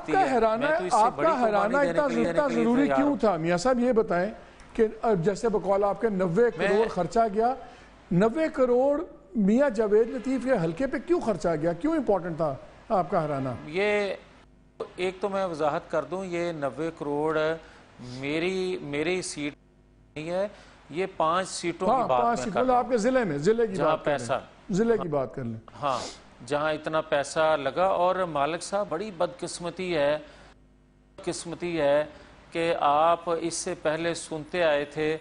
सकती है। आपका हराना इतना ज़रूरी क्यों था मियां साहब, ये बताएं कि जैसे बकौल आपके 90 करोड़ खर्चा गया, 90 करोड़ मियां जावेद लतीफ़ के हल्के पे क्यों खर्चा गया, क्यों इंपॉर्टेंट था आपका हराना? ये एक तो मैं वजाहत कर दूं, ये 90 करोड़ मेरी सीट नहीं है, ये 5 सीटों की बात मैं कर रहा हूं। आपके जिले की बात पैसा जिले की बात कर लें। हाँ, जहाँ इतना पैसा लगा। और मालिक साहब बड़ी बदकिस्मती है कि आप इससे पहले सुनते आए थे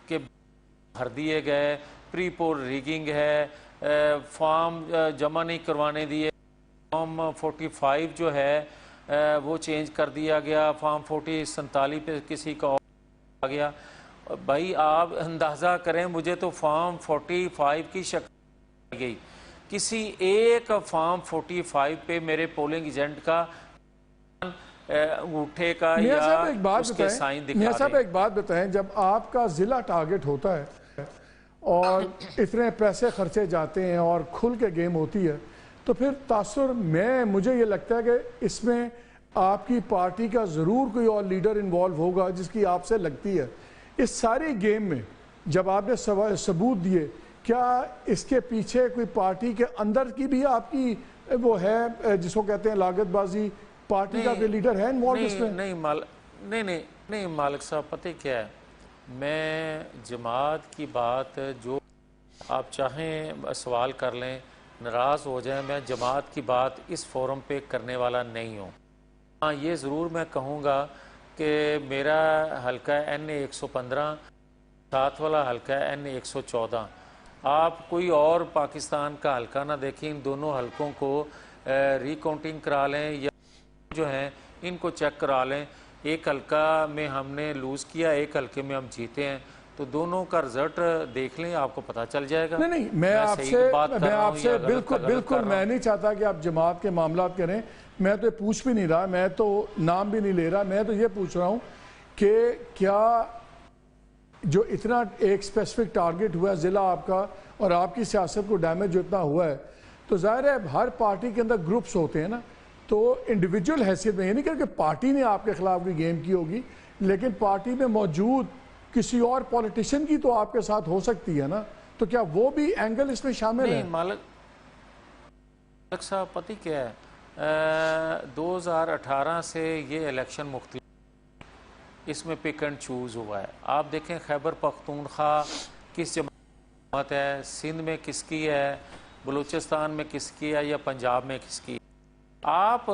कि भर दिए गए, प्री पोल रिगिंग है, फॉर्म जमा नहीं करवाने दिए, फॉर्म 45 जो है वो चेंज कर दिया गया, फॉर्म 47 पे किसी का आ गया। भाई आप अंदाज़ा करें, मुझे तो फॉर्म 45 की शक्ल गई, किसी एक फॉर्म 45 पे मेरे पोलिंग एजेंट का अंगूठे का या उसके साइन दिखा। मियां साहब एक बात बताएं, जब आपका जिला टारगेट होता है और इतने पैसे खर्चे जाते हैं और खुल के गेम होती है, तो फिर तासुर मुझे ये लगता है कि इसमें आपकी पार्टी का ज़रूर कोई और लीडर इन्वॉल्व होगा जिसकी आपसे लगती है। इस सारी गेम में जब आपने सबूत दिए, क्या इसके पीछे कोई पार्टी के अंदर की भी आपकी वो है जिसको कहते हैं लागतबाजी, पार्टी का कोई लीडर है इन्वॉल्व इसमें? नहीं मालिक साहब, पता क्या है, मैं जमात की बात जो आप चाहें सवाल कर लें, नाराज़ हो जाएं, मैं जमात की बात इस फोरम पे करने वाला नहीं हूँ। हाँ, ये ज़रूर मैं कहूँगा कि मेरा हल्का NA 115, साथ वाला हल्का NA 114। आप कोई और पाकिस्तान का हल्का ना देखें, इन दोनों हल्कों को रिकाउंटिंग करा लें या जो हैं इनको चेक करा लें। एक हल्का में हमने लूज़ किया, एक हल्के में हम जीते हैं, तो दोनों का रिजल्ट देख लें, आपको पता चल जाएगा। नहीं, मैं आपसे बिल्कुल मैं नहीं चाहता कि आप जमात के मामला करें, मैं तो पूछ भी नहीं रहा, मैं तो नाम भी नहीं ले रहा, मैं तो ये पूछ रहा हूँ कि क्या जो इतना एक स्पेसिफिक टारगेट हुआ है ज़िला आपका और आपकी सियासत को डैमेज जो इतना हुआ है, तो ज़ाहिर है हर पार्टी के अंदर ग्रुप्स होते हैं ना, तो इंडिविजुअल हैसियत में ये नहीं कि पार्टी ने आपके खिलाफ कोई गेम की होगी, लेकिन पार्टी में मौजूद किसी और पॉलिटिशियन की तो आपके साथ हो सकती है ना, तो क्या वो भी एंगल इसमें शामिल है? मालिक साहब, पता क्या है, 2018 से ये इलेक्शन मुख्तलिफ, इसमें पिक एंड चूज़ हुआ है। आप देखें खैबर पख्तूनख्वा किस जमात है, सिंध में किसकी है, बलूचिस्तान में किसकी है या पंजाब में किसकी। आप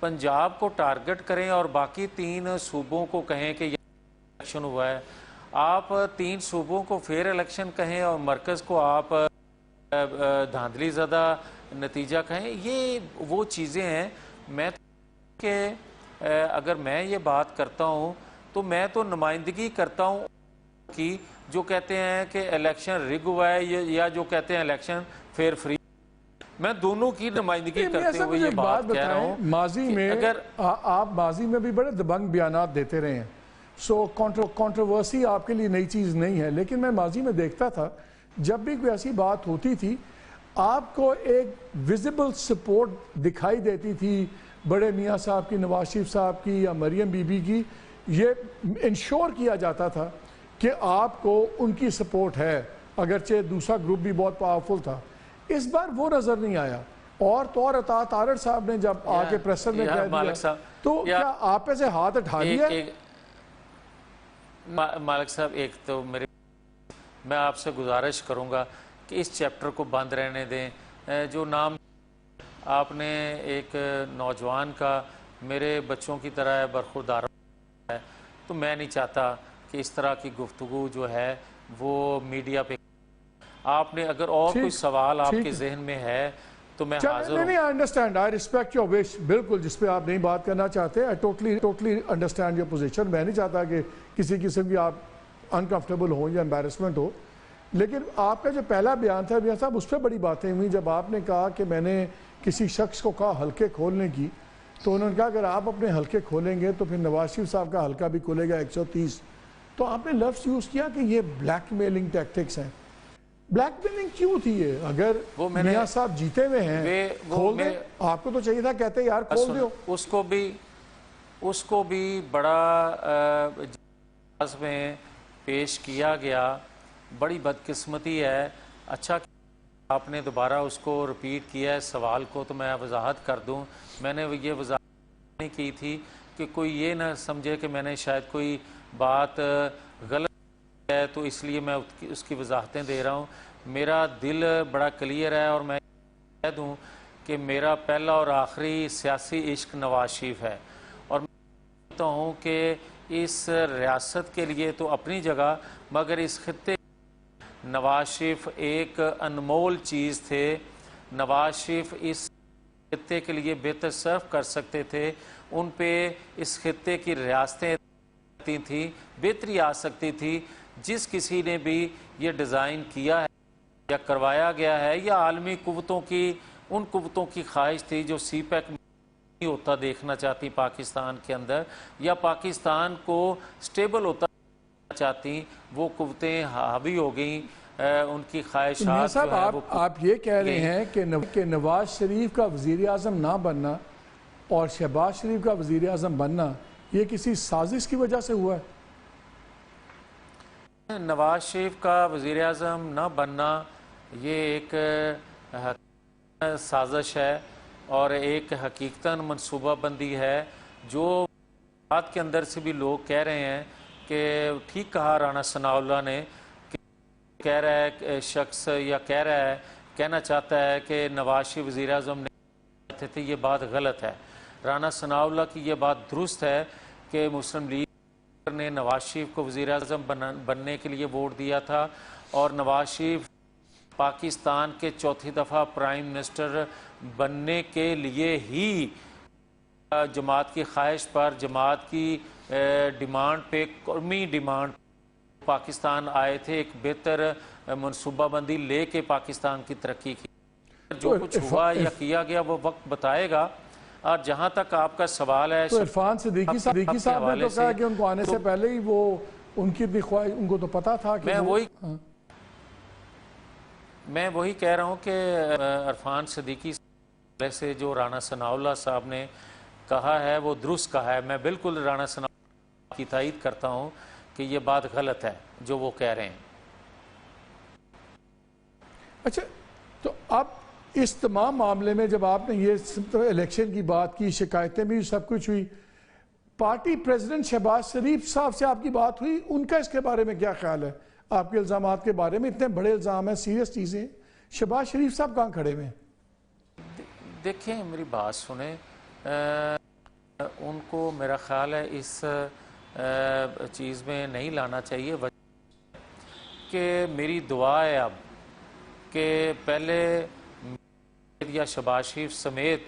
पंजाब को टारगेट करें और बाकी 3 सूबों को कहें कि इलेक्शन हुआ है, आप 3 सूबों को फेयर इलेक्शन कहें और मरकज़ को आप धांधली ज़दा नतीजा कहें, ये वो चीज़ें हैं। मैं कि अगर मैं ये बात करता हूँ तो मैं तो नुमाइंदगी करता हूँ कि जो कहते हैं कि इलेक्शन रिग हुआ है या जो कहते हैं इलेक्शन फेयर फ्री, मैं दोनों की नुमाइंदगी करते हुए ये बात कह रहा हूँ। माजी में अगर आप माजी में भी बड़े दबंग बयानात देते रहे हैं, सो कंट्रोवर्सी आपके लिए नई चीज़ नहीं है, लेकिन मैं माजी में देखता था जब भी कोई ऐसी बात होती थी आपको एक विजिबल सपोर्ट दिखाई देती थी, बड़े मियाँ साहब की, नवाज शरीफ साहब की या मरियम बीबी की, ये इंश्योर किया जाता था कि आपको उनकी सपोर्ट है, अगरचे दूसरा ग्रुप भी बहुत पावरफुल था। इस बार वो नज़र नहीं आया और तौर अतात आरड़ साहब ने जब आके प्रेसर में कह दिया, तो क्या आप ऐसे हाथ उठा दिया? मालिक साहब, एक तो मैं आपसे गुजारिश करूंगा कि इस चैप्टर को बंद रहने दें। जो नाम आपने एक नौजवान का मेरे बच्चों की तरह है, बरखुरदार है, तो मैं नहीं चाहता कि इस तरह की गुफ्तगू जो है वो मीडिया पे। आपने अगर और कोई सवाल आपके जहन में है तो मैं हाजिर हूं। नहीं, I understand, I respect your wish, बिल्कुल जिस पे आप नहीं बात करना चाहते, I totally understand your position. मैं नहीं चाहता कि किसी किस्म की आप अनकंफर्टेबल हो या एम्बैरेसमेंट हो, लेकिन आपका जो पहला बयान था मियां साहब, उस पर बड़ी बातें हुई। जब आपने कहा कि मैंने किसी शख्स को कहा हल्के खोलने की, तो उन्होंने कहा अगर आप अपने हल्के खोलेंगे तो फिर नवाज शरीफ साहब का हल्का भी खुलेगा 130। तो आपने लफ्ज़ यूज़ किया कि ये ब्लैकमेलिंग टैक्टिक्स हैं। ब्लैकमेलिंग क्यों थी ये? अगर मियां साहब जीते हुए हैं खोल दे, आपको तो चाहिए था कहते यार खोल दो। اس کو بھی بڑا جواز میں پیش کیا گیا. بڑی بدقسمتی ہے. اچھا آپ نے دوبارہ اس کو رپیٹ کیا ہے سوال کو, تو میں وضاحت کر دوں. میں نے یہ وضاحت نہیں کی تھی کہ کوئی یہ نہ سمجھے کہ میں نے شاید کوئی بات غلط ہے تو اس لیے میں اس کی وضاحتیں دے رہا ہوں. میرا دل بڑا کلیئر ہے اور میں کہہ دوں کہ میرا پہلا اور آخری سیاسی عشق نواز شریف ہے, اور میں کہتا ہوں کہ اس ریاست کے لیے تو اپنی جگہ, مگر اس خطے نواز شریف ایک انمول چیز تھے. نواز شریف اس خطے کے لیے بہتر صرف کر سکتے تھے. ان پہ اس خطے کی ریاستیں تھیں, بہتری آ سکتی تھی. جس کسی نے بھی یہ ڈیزائن کیا ہے یا کروایا گیا ہے, یا عالمی قوتوں کی ان قوتوں کی خواہش تھی جو سی پیک نہیں ہوتا دیکھنا چاہتی پاکستان کے اندر, یا پاکستان کو سٹیبل ہوتا چاہتی, وہ قوتیں حاوی ہو گئیں. ان کی خواہشات جو ہے وہ آپ یہ کہہ رہے ہیں کہ نواز شریف کا وزیر اعظم نہ بننا اور شہباز شریف کا وزیر اعظم بننا یہ کسی سازش کی وجہ سے ہوا ہے؟ نواز شریف کا وزیر اعظم نہ بننا یہ ایک سازش ہے اور ایک حقیقتاً منصوبہ بندی ہے, جو بات کے اندر سے بھی لوگ کہہ رہے ہیں کہ ٹھیک کہا رانا ثناء اللہ نے, کہ کہہ رہا ہے شخص یا کہنا چاہتا ہے کہ نواز شریف وزیر اعظم نہیں تھے, یہ بات غلط ہے. رانا ثناء اللہ کی یہ بات درست ہے کہ مسلم لیگ نے نواز شریف کو وزیر اعظم بننے کے لیے ووٹ دیا تھا, اور نواز شریف پاکستان کے چوتھی دفعہ پرائم منسٹر بننے کے لیے ہی جماعت کی خواہش پر, جماعت کی ڈیمانڈ پہ, قومی ڈیمانڈ پاکستان آئے تھے. ایک بہتر منصوبہ بندی لے کے پاکستان کی ترقی کی. جو کچھ ہوا یا کیا گیا وہ وقت بتائے گا. اور جہاں تک آپ کا سوال ہے, تو عرفان صدیقی صاحب نے تو کہا کہ ان کو آنے سے پہلے ہی وہ ان کی اتنی خواہش, ان کو تو پتا تھا کہ میں وہی کہہ رہا ہوں کہ عرفان صدیقی سے جو رانا ثناء اللہ صاحب نے کہا ہے وہ درست کہا ہے. میں بالکل رانا ثناء اللہ کی تائید کرتا ہوں کہ یہ بات غلط ہے جو وہ کہہ رہے ہیں. اچھا, تو آپ اس تمام معاملے میں جب آپ نے یہ الیکشن کی بات کی, شکایتیں بھی سب کچھ ہوئی, پارٹی پریزیڈنٹ شہباز شریف صاحب سے آپ کی بات ہوئی, ان کا اس کے بارے میں کیا خیال ہے؟ آپ کے الزامات کے بارے میں اتنے بڑے الزام ہیں, سیریس چیزیں, شہباز شریف صاحب کہاں کھڑے ہوئے ہیں؟ دیکھیں میری بات سنیں, ان کو میرا خیال ہے اس چیز میں نہیں لانا چاہیے. کہ میری دعا ہے اب کہ پہلے یا شہباز شریف سمیت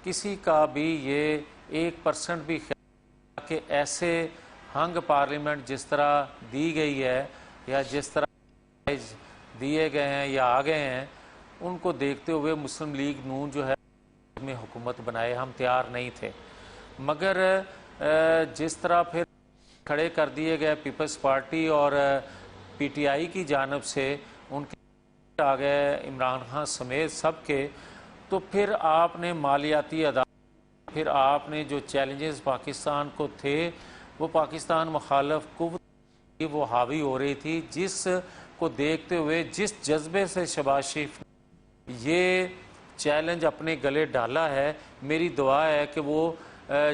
کسی کا بھی یہ 1% بھی خیال کہ ایسے ہنگ پارلیمنٹ جس طرح دی گئی ہے یا جس طرح دیے گئے ہیں یا آ گئے ہیں, ان کو دیکھتے ہوئے مسلم لیگ نون جو ہے میں حکومت بنائے. ہم تیار نہیں تھے, مگر جس طرح پھر کھڑے کر دیے گئے پیپلز پارٹی اور پی ٹی آئی کی جانب سے, ان کے آ گئے عمران خان سمیت سب کے, تو پھر آپ نے مالیاتی عدالت, پھر آپ نے جو چیلنجز پاکستان کو تھے وہ پاکستان مخالف قوت وہ حاوی ہو رہی تھی, جس کو دیکھتے ہوئے جس جذبے سے شہباز شریف نے یہ چیلنج اپنے گلے ڈالا ہے, میری دعا ہے کہ وہ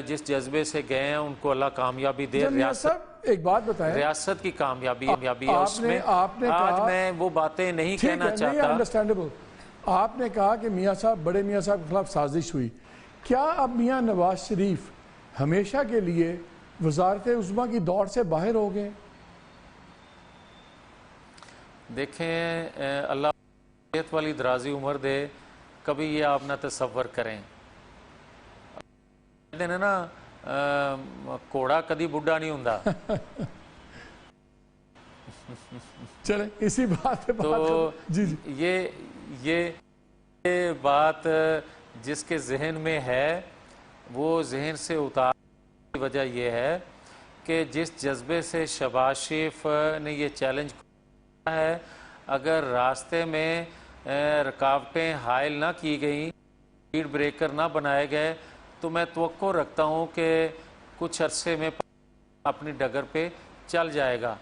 جس جذبے سے گئے ہیں ان کو اللہ کامیابی دے. ایک بات بتائیں, ریاست کی کامیابی ہے اس میں. آج میں وہ باتیں نہیں کہنا چاہتا. انڈرسٹینڈیبل. آپ نے کہا کہ میاں صاحب, بڑے میاں صاحب کے خلاف سازش ہوئی. کیا اب میاں نواز شریف ہمیشہ کے لیے وزارت عظمیٰ کی دوڑ سے باہر ہو گئے؟ دیکھیں اللہ صحت والی درازی عمر دے, کبھی یہ آپ نہ تصور کریں. نا کوڑا کدی بڈھا نہیں ہوندا. چلیں اسی بات پہ تو یہ بات جس کے ذہن میں ہے وہ ذہن سے اتارنے کی وجہ یہ ہے کہ جس جذبے سے شہباز شریف نے یہ چیلنج کیا ہے, اگر راستے میں رکاوٹیں حائل نہ کی گئیں, سپیڈ بریکر نہ بنائے گئے, تو میں توقع رکھتا ہوں کہ कुछ अरसे में अपनी डगर पे चल जाएगा।